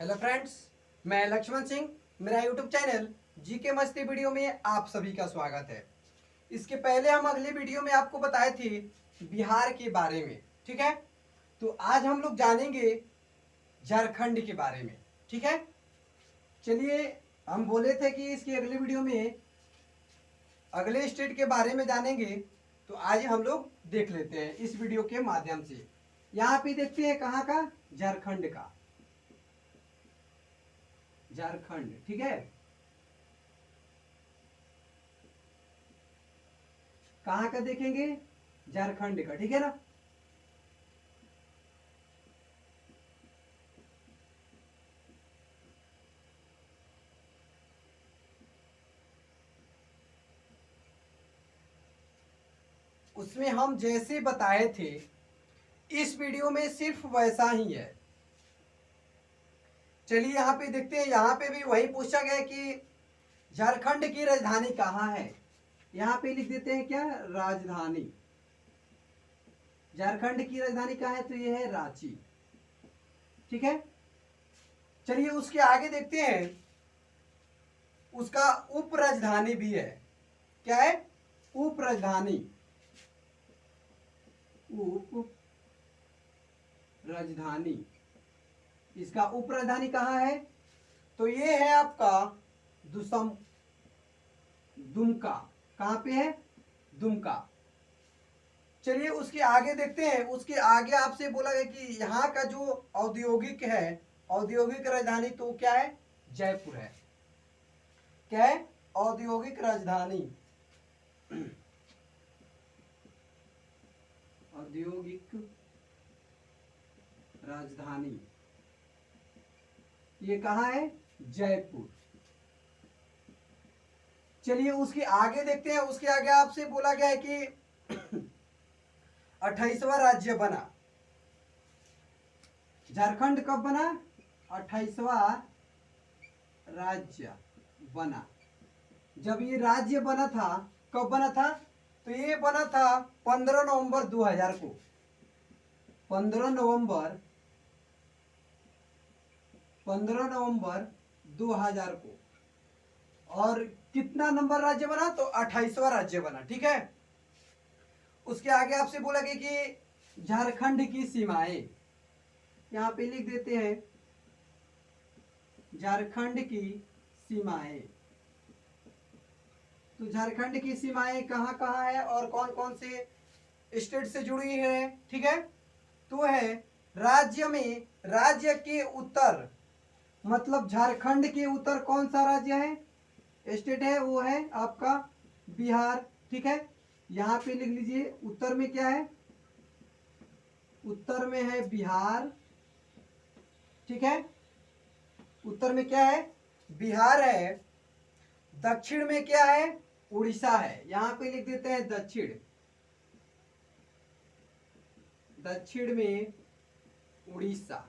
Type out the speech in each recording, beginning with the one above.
Hello friends, मैं लक्ष्मण सिंह। मेरा YouTube channel GK मस्ती वीडियो में आप सभी का स्वागत है। इसके पहले हम अगले वीडियो में आपको बताए थे बिहार के बारे में, ठीक है। तो आज हम लोग जानेंगे झारखंड के बारे में, ठीक है। चलिए, हम बोले थे कि इसके अगले वीडियो में अगले स्टेट के बारे में जानेंगे, तो आज हम लोग देख लेते हैं इस वीडियो के माध्यम से। यहाँ पे देखते हैं कहाँ का, झारखंड का, झारखंड, ठीक है। कहाँ का देखेंगे, झारखंड का, ठीक है ना। उसमें हम जैसे बताए थे इस वीडियो में सिर्फ वैसा ही है। चलिए यहाँ पे देखते हैं, यहाँ पे भी वही पूछा गया कि झारखंड की राजधानी कहाँ है। यहाँ पे लिख देते हैं क्या, राजधानी। झारखंड की राजधानी कहाँ है, तो ये है रांची, ठीक है। चलिए उसके आगे देखते हैं, उसका उप राजधानी भी है। क्या है, उप राजधानी। उप राजधानी, इसका उप राजधानी कहाँ है, तो ये है आपका दुमका। कहाँ पे है, दुमका। चलिए उसके आगे देखते हैं। उसके आगे आपसे बोला गया कि यहाँ का जो औद्योगिक है, औद्योगिक राजधानी, तो क्या है, जयपुर है। क्या है, औद्योगिक राजधानी, औद्योगिक राजधानी ये कहाँ है, जयपुर। चलिए उसके आगे देखते हैं। उसके आगे आपसे बोला गया है कि 28वां राज्य बना। झारखंड कब बना, 28वां राज्य बना। जब ये राज्य बना था, कब बना था, तो ये बना था 15 नवंबर 2000 को। 15 नवंबर 2000 को। और कितना नंबर राज्य बना, तो 28वां राज्य बना, ठीक है। उसके आगे आपसे बोला गया कि झारखंड की सीमाएं, यहां पे लिख देते हैं झारखंड की सीमाएं। तो झारखंड की सीमाएं कहाँ कहाँ है और कौन कौन से स्टेट से जुड़ी है, ठीक है। तो है राज्य में, राज्य के उत्तर, मतलब झारखंड के उत्तर कौन सा राज्य है, स्टेट है, वो है आपका बिहार, ठीक है। यहां पे लिख लीजिए उत्तर में क्या है, उत्तर में है बिहार, ठीक है। उत्तर में क्या है, बिहार है। दक्षिण में क्या है, उड़ीसा है। यहां पे लिख देते हैं दक्षिण, दक्षिण में उड़ीसा,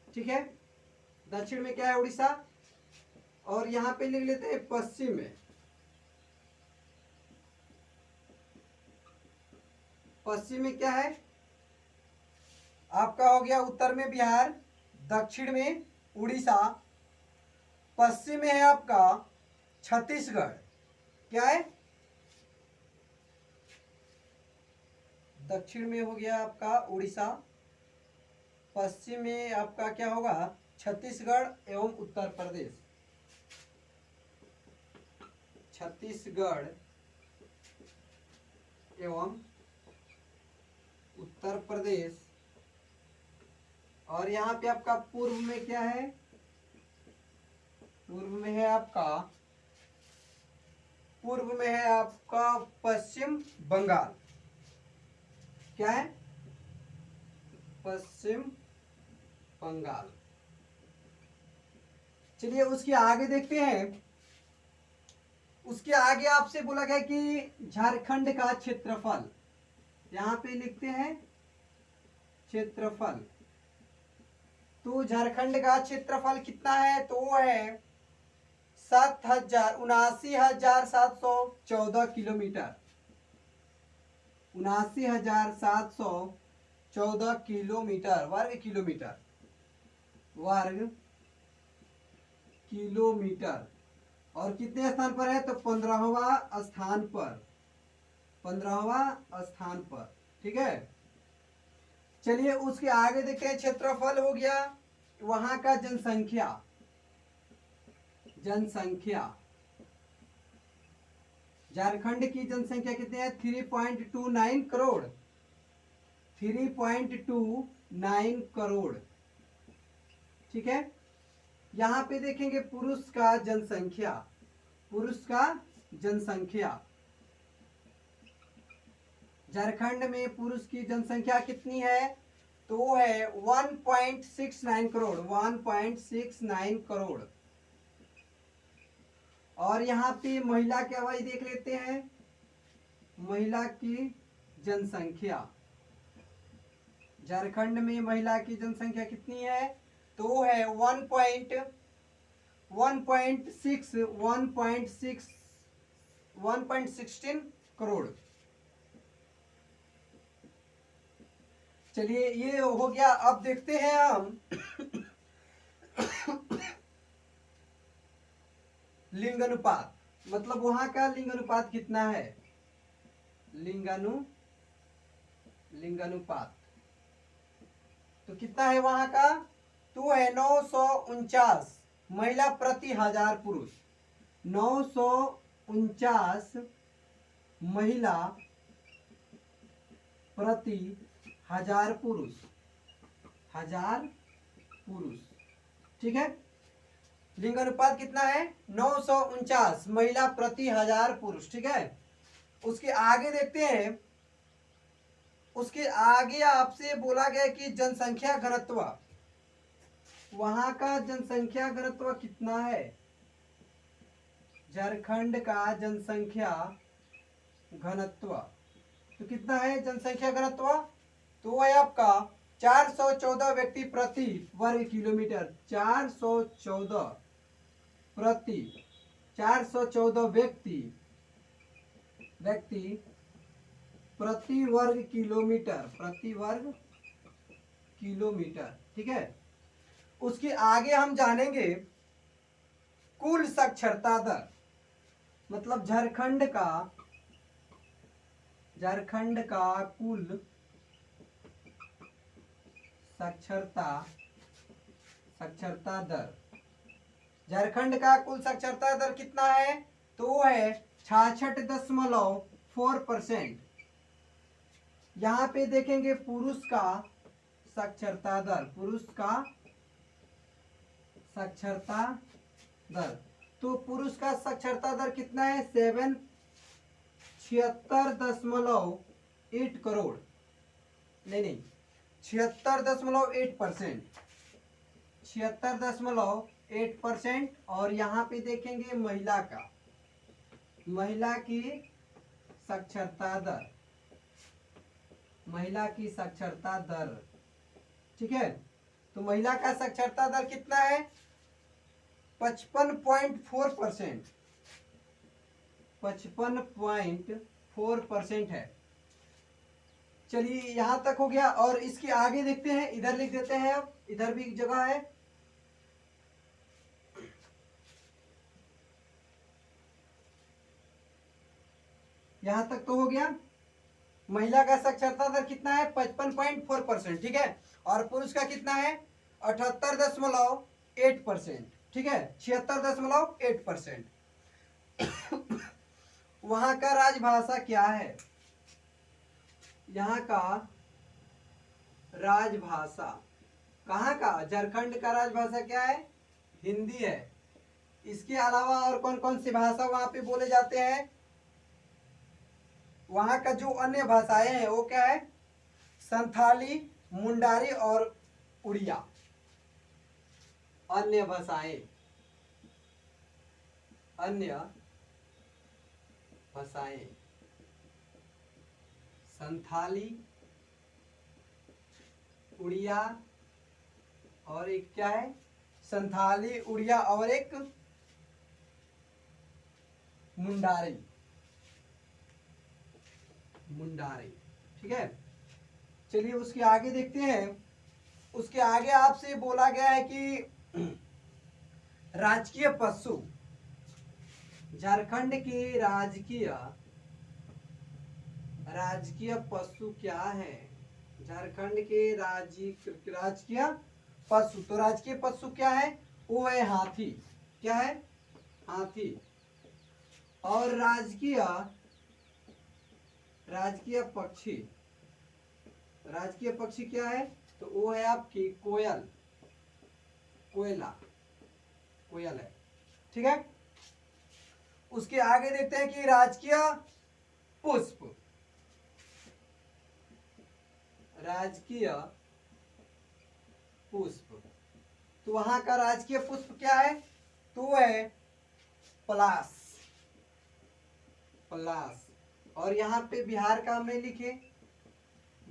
ठीक है। दक्षिण में क्या है, उड़ीसा। और यहां पे लिख लेते हैं पश्चिम में, पश्चिम में क्या है आपका, हो गया उत्तर में बिहार, दक्षिण में उड़ीसा, पश्चिम में है आपका छत्तीसगढ़। क्या है, दक्षिण में हो गया आपका उड़ीसा, पश्चिम में आपका क्या होगा, छत्तीसगढ़ एवं उत्तर प्रदेश। छत्तीसगढ़ एवं उत्तर प्रदेश। और यहाँ पे आपका पूर्व में क्या है, पूर्व में है आपका, पूर्व में है आपका पश्चिम बंगाल। क्या है, पश्चिम बंगाल। चलिए उसके आगे देखते हैं। उसके आगे आपसे बोला गया कि झारखंड का क्षेत्रफल, यहां पे लिखते हैं क्षेत्रफल। तो झारखंड का क्षेत्रफल कितना है, तो वो है 79,714 किलोमीटर। 79,714 किलोमीटर, वर्ग किलोमीटर, वर्ग किलोमीटर। और कितने स्थान पर है? तो 15वां स्थान पर, 15वां स्थान पर। ठीक है, चलिए उसके आगे देखते हैं। क्षेत्रफल हो गया, वहां का जनसंख्या, जनसंख्या झारखंड की जनसंख्या कितनी है? 3.29 करोड़, 3.29 करोड़। ठीक है, यहां पे देखेंगे पुरुष का जनसंख्या, पुरुष का जनसंख्या झारखंड में पुरुष की जनसंख्या कितनी है? तो वो है 1.69 करोड़, 1.69 करोड़। और यहाँ पे महिला की आबादी देख लेते हैं। महिला की जनसंख्या झारखंड में महिला की जनसंख्या कितनी है? तो वो है 1.16 करोड़। चलिए ये हो गया। अब देखते हैं हम लिंगानुपात, मतलब वहां का लिंगानुपात कितना है? लिंगानुपात तो कितना है वहां का? तो है 949 महिला प्रति 1000 पुरुष, 949 महिला प्रति 1000 पुरुष, 1000 पुरुष। ठीक है, लिंगानुपात कितना है? 949 महिला प्रति 1000 पुरुष। ठीक है, उसके आगे देखते हैं। उसके आगे आपसे बोला गया कि जनसंख्या घनत्व, वहां का जनसंख्या घनत्व कितना है? झारखंड का जनसंख्या घनत्व तो कितना है जनसंख्या घनत्व? तो है आपका 414 व्यक्ति प्रति वर्ग किलोमीटर, 414 व्यक्ति प्रति वर्ग किलोमीटर, प्रति वर्ग किलोमीटर। ठीक है, उसके आगे हम जानेंगे कुल साक्षरता दर, मतलब झारखंड का कुल साक्षरता दर। झारखंड का कुल साक्षरता दर कितना है? तो वो है 66.4%। यहाँ पे देखेंगे पुरुष का साक्षरता दर, पुरुष का साक्षरता दर। तो पुरुष का साक्षरता दर कितना है? 76.8 करोड़, नहीं 76.8%, 76.8%। और यहाँ पे देखेंगे महिला की साक्षरता दर, महिला की साक्षरता दर। ठीक है, तो महिला का साक्षरता दर कितना है? 55.4%, 55.4% है। चलिए यहां तक हो गया। और इसके आगे देखते हैं, इधर लिख देते हैं। अब इधर भी एक जगह है, यहां तक तो हो गया। महिला का साक्षरता दर कितना है? 55.4%। ठीक है, और पुरुष का कितना है? 78.8%। ठीक है, 76.8%। वहां का राजभाषा क्या है? यहाँ का राजभाषा, कहाँ का? झारखंड का राजभाषा क्या है? हिंदी है। इसके अलावा और कौन कौन सी भाषा वहां पे बोले जाते हैं? वहां का जो अन्य भाषाएं हैं वो क्या है? संथाली, मुंडारी और उड़िया। अन्य भाषाएं, संथाली, उड़िया और एक क्या है? संथाली, उड़िया और एक मुंडारी। ठीक है, चलिए उसके आगे देखते हैं। उसके आगे आपसे बोला गया है कि राजकीय पशु, झारखंड के राजकीय राजकीय पशु क्या है? झारखंड के राजकीय पशु, तो राजकीय पशु क्या है? वो है हाथी। क्या है? हाथी। और राजकीय राजकीय पक्षी, राजकीय पक्षी क्या है? तो वो है आपकी कोयल, कोयला, कोयल है। ठीक है। उसके आगे देखते हैं कि राजकीय पुष्प, राजकीय पुष्प, तो वहां का राजकीय पुष्प क्या है? तो है पलाश, पलाश। और यहाँ पे बिहार का हमने लिखे,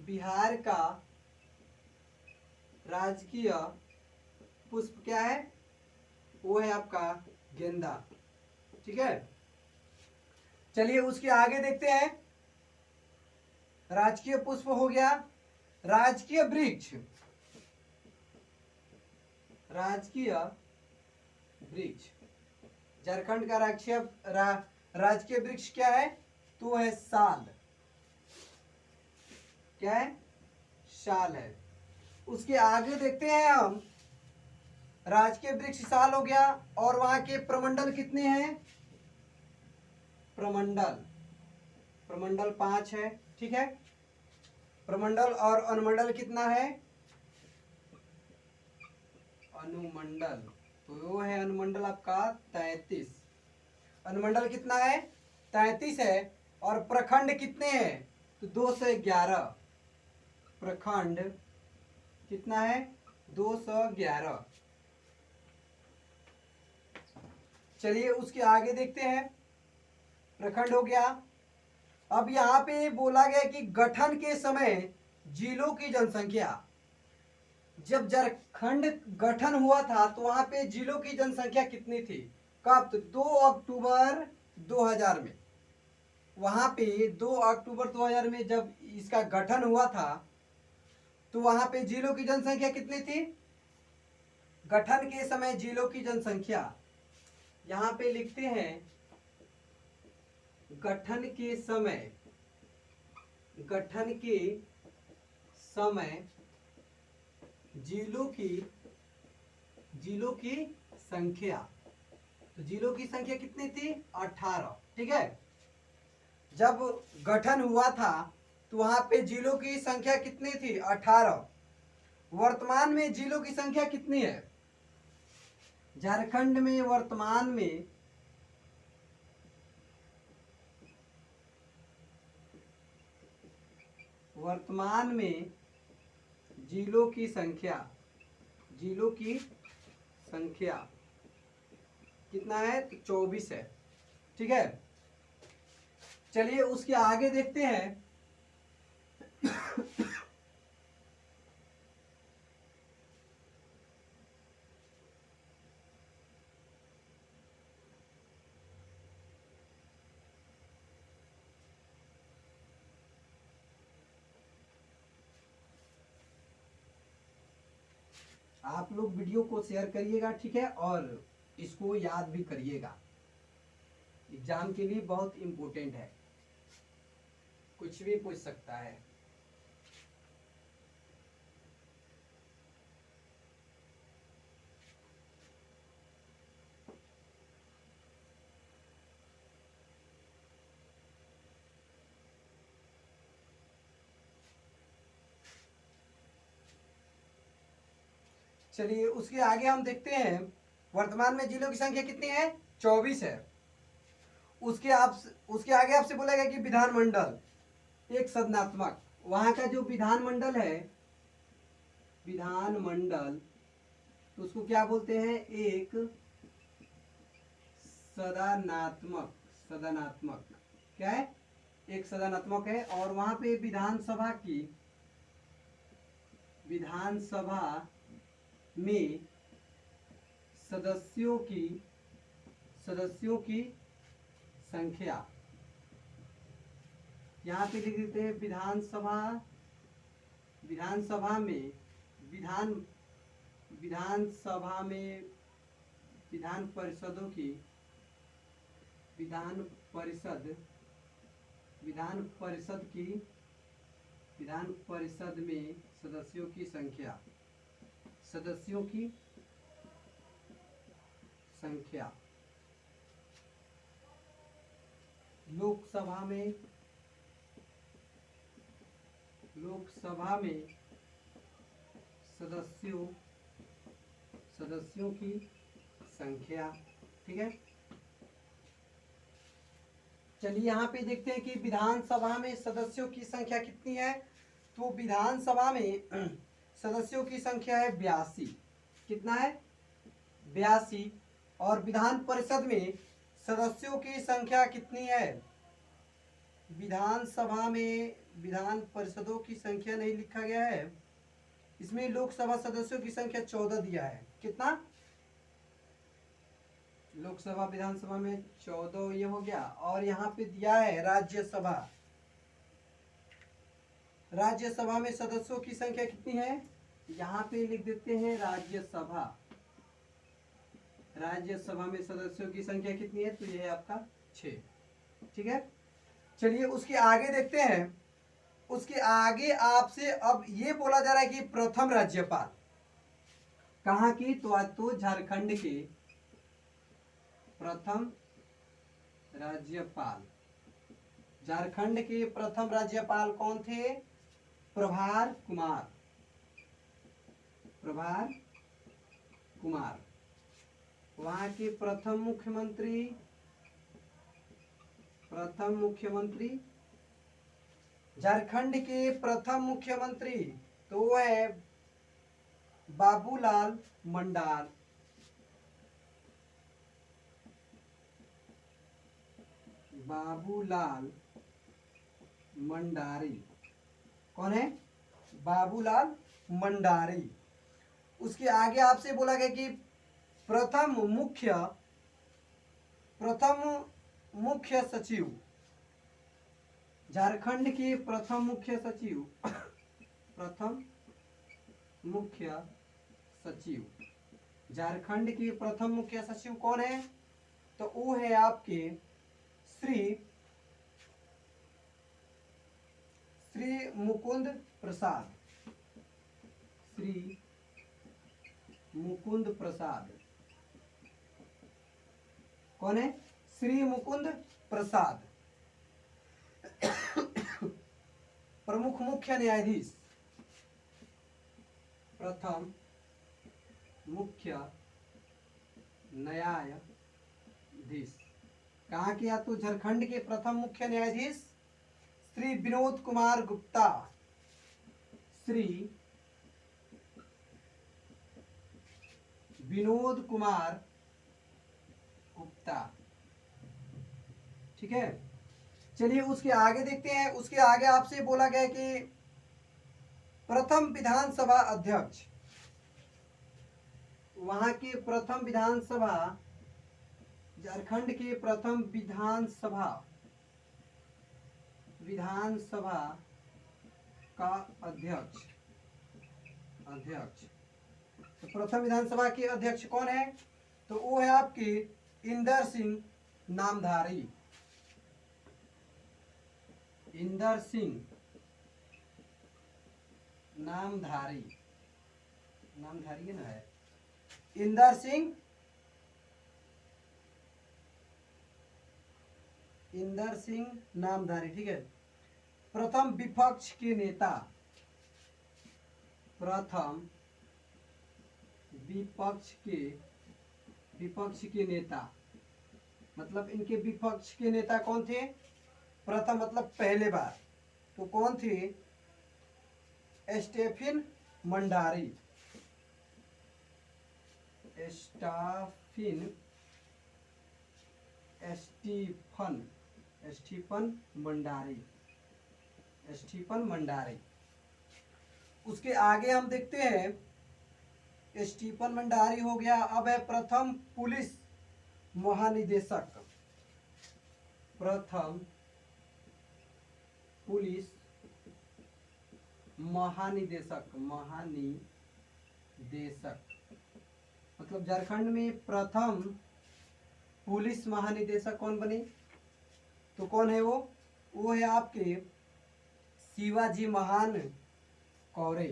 बिहार का राजकीय पुष्प क्या है? वो है आपका गेंदा। ठीक है। चलिए उसके आगे देखते हैं। राजकीय पुष्प हो गया। राजकीय वृक्ष, राजकीय वृक्ष, झारखंड का राजकीय वृक्ष क्या है? तो है साल। क्या है? साल है। उसके आगे देखते हैं हम, राजकीय वृक्ष साल हो गया। और वहां के प्रमंडल कितने हैं? प्रमंडल, प्रमंडल 5 है। ठीक है। प्रमंडल और अनुमंडल कितना है? अनुमंडल, तो वो है अनुमंडल आपका 33। अनुमंडल कितना है? 33 है। और प्रखंड कितने हैं? तो 211। प्रखंड कितना है? 211। चलिए उसके आगे देखते हैं। प्रखंड हो गया। अब यहाँ पे बोला गया कि गठन के समय जिलों की जनसंख्या, जब झारखंड गठन हुआ था तो वहां पे जिलों की जनसंख्या कितनी थी? कब? तो 2 अक्टूबर 2000 में। वहां पे 2 अक्टूबर 2000 में जब इसका गठन हुआ था तो वहां पे जिलों की जनसंख्या कितनी थी? गठन के समय जिलों की जनसंख्या यहां पे लिखते हैं, गठन के समय, गठन के समय जिलों की संख्या, तो जिलों की संख्या कितनी थी? 18। ठीक है। जब गठन हुआ था तो वहां पे जिलों की संख्या कितनी थी? 18। वर्तमान में जिलों की संख्या कितनी है? झारखंड में वर्तमान में जिलों की संख्या, जिलों की संख्या कितना है? तो 24 है। ठीक है। चलिए उसके आगे देखते हैं। आप लोग वीडियो को शेयर करिएगा। ठीक है। और इसको याद भी करिएगा, एग्जाम के लिए बहुत इंपॉर्टेंट है, कुछ भी पूछ सकता है। चलिए उसके आगे हम देखते हैं। वर्तमान में जिलों की संख्या कितनी है? 24 है। उसके आगे आपसे बोलेगा कि विधानमंडल, एक सदनात्मक, वहां का जो विधानमंडल है, विधानमंडल, तो उसको क्या बोलते हैं? एक सदनात्मक, सदनात्मक। क्या है? एक सदनात्मक है। और वहां पे विधानसभा में सदस्यों की संख्या, यहाँ पे लिख देते हैं विधानसभा में विधान परिषदों की विधान परिषद विधान परिषद की विधान परिषद में सदस्यों की संख्या लोकसभा में सदस्यों की संख्या। ठीक है, चलिए यहाँ पे देखते हैं कि विधानसभा में सदस्यों की संख्या कितनी है। तो विधानसभा में सदस्यों की संख्या है 82। कितना है? 82। और विधान परिषद में सदस्यों की संख्या कितनी है? विधानसभा में विधान परिषदों की संख्या नहीं लिखा गया है, इसमें लोकसभा सदस्यों की संख्या 14 दिया है। कितना? लोकसभा विधानसभा में 14 ये हो गया। और यहाँ पे दिया है राज्यसभा में सदस्यों की संख्या कितनी है? यहाँ पे लिख देते हैं राज्यसभा में सदस्यों की संख्या कितनी है? तो ये है आपका 6। ठीक है, चलिए उसके आगे देखते हैं। उसके आगे आपसे अब ये बोला जा रहा है कि प्रथम राज्यपाल कहाँ की? तो झारखंड के प्रथम राज्यपाल। झारखंड के प्रथम राज्यपाल कौन थे? प्रभार कुमार। वहां के प्रथम मुख्यमंत्री झारखंड के प्रथम मुख्यमंत्री तो वो है बाबूलाल मंडारी। कौन है? बाबूलाल मंडारी। उसके आगे आपसे बोला गया कि प्रथम मुख्य सचिव झारखंड के प्रथम मुख्य सचिव झारखंड के प्रथम मुख्य सचिव कौन है? तो वो है आपके श्री मुकुंद प्रसाद। कौन है? श्री मुकुंद प्रसाद। प्रमुख मुख्य न्यायाधीश प्रथम मुख्य न्यायाधीश कहाँ के? या तो झारखंड के प्रथम मुख्य न्यायाधीश श्री विनोद कुमार गुप्ता। श्री विनोद कुमार गुप्ता। ठीक है, चलिए उसके आगे देखते हैं। उसके आगे आपसे बोला गया कि प्रथम विधानसभा अध्यक्ष। वहां के प्रथम विधानसभा झारखंड के प्रथम विधानसभा का अध्यक्ष। तो प्रथम विधानसभा के अध्यक्ष कौन है? तो वो है आपके इंदर सिंह नामधारी। नामधारी है ना? है इंदर सिंह नामधारी। ठीक है, प्रथम विपक्ष के नेता मतलब इनके विपक्ष के नेता कौन थे? प्रथम मतलब पहले बार। तो कौन थे? स्टीफन मंडारी। स्टीफन मंडारी। उसके आगे हम देखते हैं, स्टीफन मंडारी हो गया। अब है प्रथम पुलिस महानिदेशक। प्रथम पुलिस महानिदेशक मतलब झारखंड में प्रथम पुलिस महानिदेशक कौन बने? तो कौन है वो है आपके शिवाजी महान कौरे।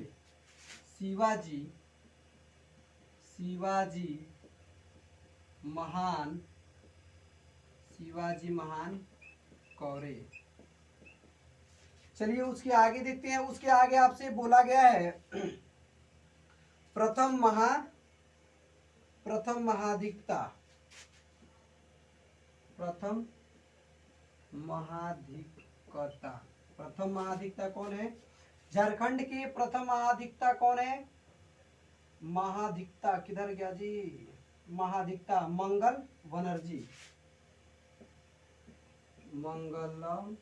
शिवाजी महान कौरे। चलिए उसके आगे देखते हैं। उसके आगे आपसे बोला गया है प्रथम महाधिकता। प्रथम महाधिकता कौन है? झारखंड के प्रथम महाधिकता कौन है? महाधिकता किधर गया जी? महाधिकता मंगल बनर्जी। मंगलम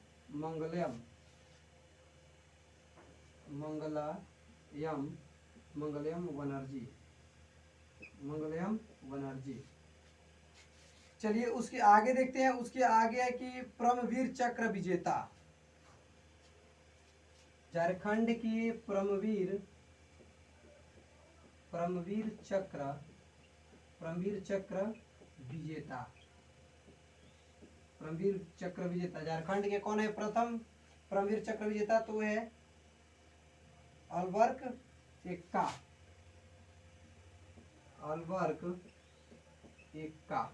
बनर्जी। चलिए उसके आगे देखते हैं। उसके आगे है कि परमवीर चक्र विजेता। झारखंड की परमवीर चक्र विजेता झारखंड के कौन है प्रथम परमवीर चक्र विजेता? तो है अल्बर्ट एक्का।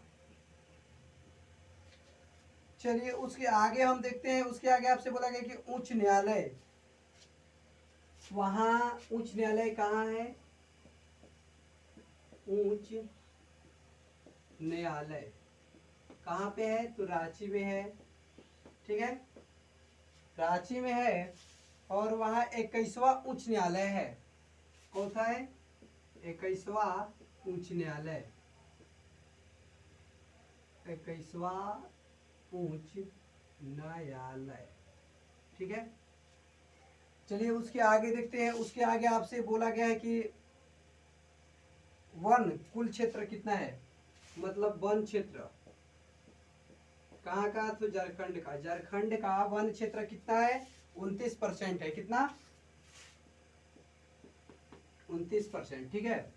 चलिए उसके आगे हम देखते हैं। उसके आगे आपसे बोला गया कि उच्च न्यायालय। वहां उच्च न्यायालय कहाँ है? उच्च न्यायालय कहाँ पे है? तो रांची में है। ठीक है, रांची में है। और वहाँ 21वां उच्च न्यायालय है। कौन सा है? 21वां उच्च न्यायालय। 21वां उच्च न्यायालय। ठीक है, चलिए उसके आगे देखते हैं। उसके आगे आपसे बोला गया है कि वन कुल क्षेत्र कितना है? मतलब वन क्षेत्र कहाँ का? तो झारखंड का। झारखंड का वन क्षेत्र कितना है? 29% है। कितना? 29%। ठीक है,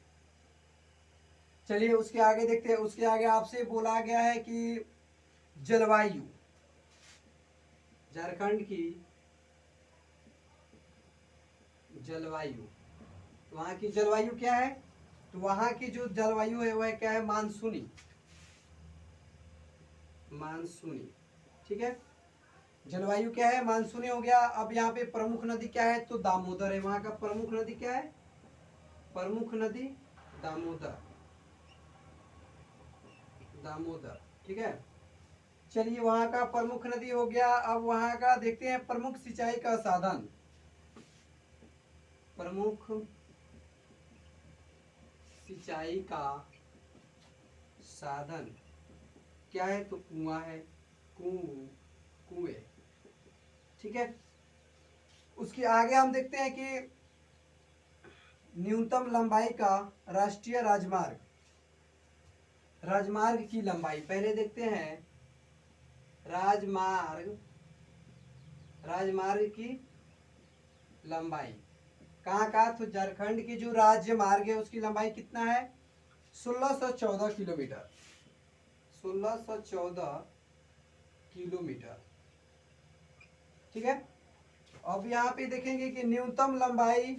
चलिए उसके आगे देखते हैं। उसके आगे आपसे बोला गया है कि जलवायु। झारखंड की जलवायु, वहां की जलवायु क्या है? तो वहां की जो जलवायु है वह क्या है? मानसूनी। ठीक है, जलवायु क्या है? मानसूनी हो गया। अब यहाँ पे प्रमुख नदी क्या है? तो दामोदर है। वहां का प्रमुख नदी क्या है? प्रमुख नदी दामोदर। ठीक है, चलिए वहां का प्रमुख नदी हो गया। अब वहां का देखते हैं प्रमुख सिंचाई का साधन। प्रमुख सिंचाई का साधन क्या है? तो कुआं है। कुएं। ठीक है, उसके आगे हम देखते हैं कि न्यूनतम लंबाई का राष्ट्रीय राजमार्ग की लंबाई। पहले देखते हैं राजमार्ग की लंबाई कहाँ का? तो झारखंड की जो राज्य मार्ग है उसकी लंबाई कितना है? 1614 किलोमीटर। 1614 किलोमीटर। ठीक है, अब यहाँ पे देखेंगे कि न्यूनतम लंबाई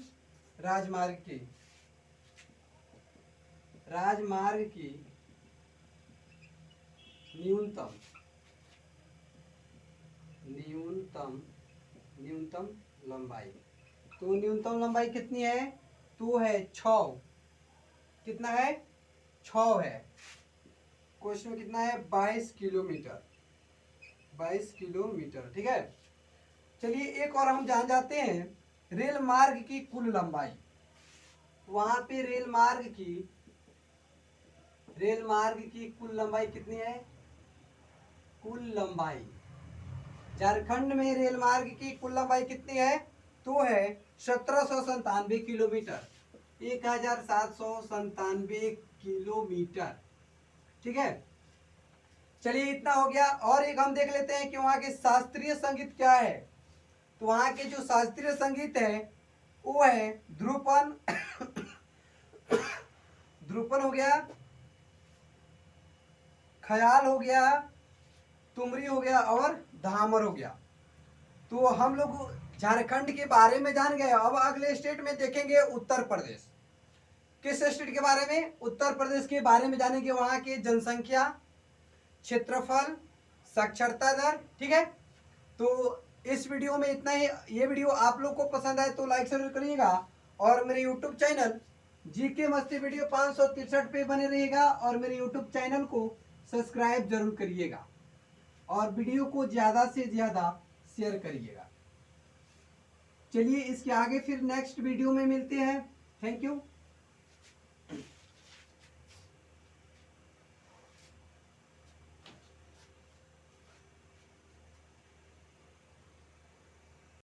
राजमार्ग की न्यूनतम लंबाई। तो न्यूनतम लंबाई कितनी है? तो है 6। कितना है? 6 है। क्वेश्चन में कितना है? 22 किलोमीटर। 22 किलोमीटर। ठीक है, चलिए एक और हम जान जाते हैं रेल मार्ग की कुल लंबाई। वहां पे रेल मार्ग की कुल लंबाई कितनी है? कुल लंबाई झारखंड में रेल मार्ग की कुल लंबाई कितनी है? तो है 1797 किलोमीटर। 1797 किलोमीटर। ठीक है, चलिए इतना हो गया। और एक हम देख लेते हैं कि वहां के शास्त्रीय संगीत क्या है। तो वहां के जो शास्त्रीय संगीत है वो है ध्रुपद ध्रुपद हो गया, खयाल हो गया, तुमरी हो गया और धामर हो गया। तो हम लोग झारखंड के बारे में जान गए। अब अगले स्टेट में देखेंगे उत्तर प्रदेश। किस स्टेट के बारे में? उत्तर प्रदेश के बारे में जानेंगे। वहां की जनसंख्या, क्षेत्रफल, साक्षरता दर। ठीक है, तो इस वीडियो में इतना ही। ये वीडियो आप लोग को पसंद आए तो लाइक जरूर करिएगा और मेरे यूट्यूब चैनल जीके मस्ती वीडियो 563 पे बने रहिएगा और मेरे यूट्यूब चैनल को सब्सक्राइब जरूर करिएगा और वीडियो को ज़्यादा से ज़्यादा शेयर करिएगा। चलिए इसके आगे फिर नेक्स्ट वीडियो में मिलते हैं। Thank you.